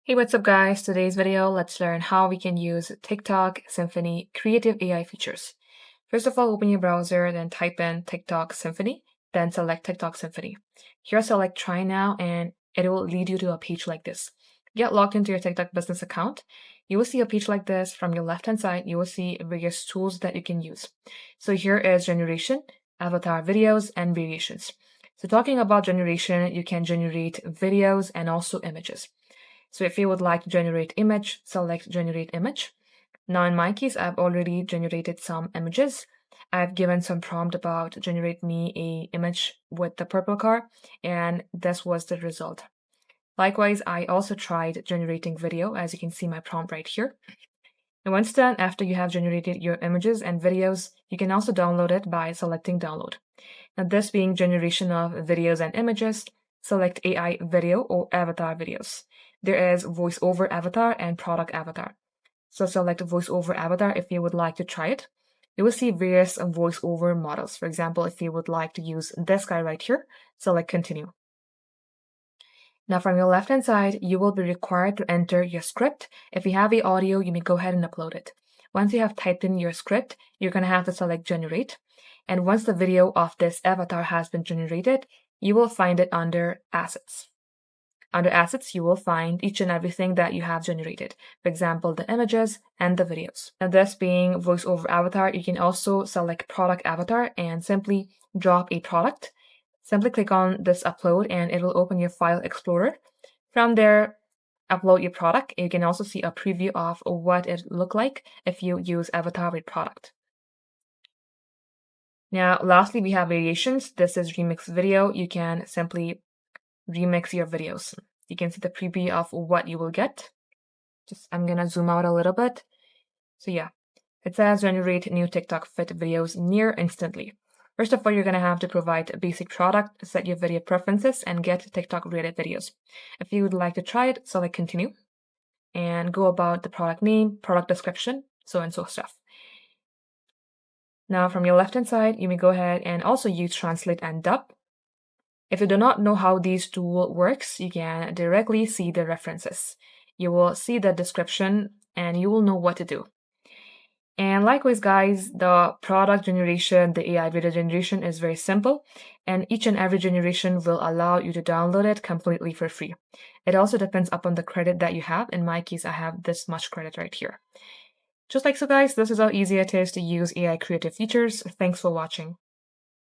Hey, what's up guys? Today's video, let's learn how we can use TikTok Symphony creative AI features. First of all, open your browser, then type in TikTok Symphony, then select TikTok Symphony. Here, select try now, and it will lead you to a page like this. Get logged into your TikTok business account. You will see a page like this. From your left-hand side, you will see various tools that you can use. So here is generation, avatar videos, and variations. So talking about generation, you can generate videos and also images. So if you would like to generate image, select generate image. Now in my case, I've already generated some images. I've given some prompt about generate me a image with the purple car, and this was the result. Likewise, I also tried generating video, as you can see my prompt right here. And once done, after you have generated your images and videos, you can also download it by selecting download. Now this being generation of videos and images, select AI video or avatar videos. There is voiceover avatar and product avatar. So select voiceover avatar if you would like to try it. You will see various voiceover models. For example, if you would like to use this guy right here, select continue. Now from your left-hand side, you will be required to enter your script. If you have the audio, you may go ahead and upload it. Once you have typed in your script, you're going to have to select generate. And once the video of this avatar has been generated, you will find it under assets. Under assets, you will find each and everything that you have generated. For example, the images and the videos. And this being voiceover avatar, you can also select product avatar and simply drop a product. Simply click on this upload and it will open your file explorer. From there, upload your product. You can also see a preview of what it look like if you use avatar with product. Now, lastly, we have variations. This is remix video. You can simply remix your videos. You can see the preview of what you will get. I'm gonna zoom out a little bit. So yeah, it says generate new TikTok fit videos near instantly. First of all, you're gonna have to provide a basic product, set your video preferences, and get TikTok related videos. If you would like to try it, select continue and go about the product name, product description, so and so stuff. Now from your left-hand side, you may go ahead and also use translate and dub. If you do not know how these tool works, you can directly see the references. You will see the description and you will know what to do. And likewise, guys, the product generation, the AI video generation is very simple, and each and every generation will allow you to download it completely for free. It also depends upon the credit that you have. In my case, I have this much credit right here. Just like so, guys, this is how easy it is to use AI creative features. Thanks for watching.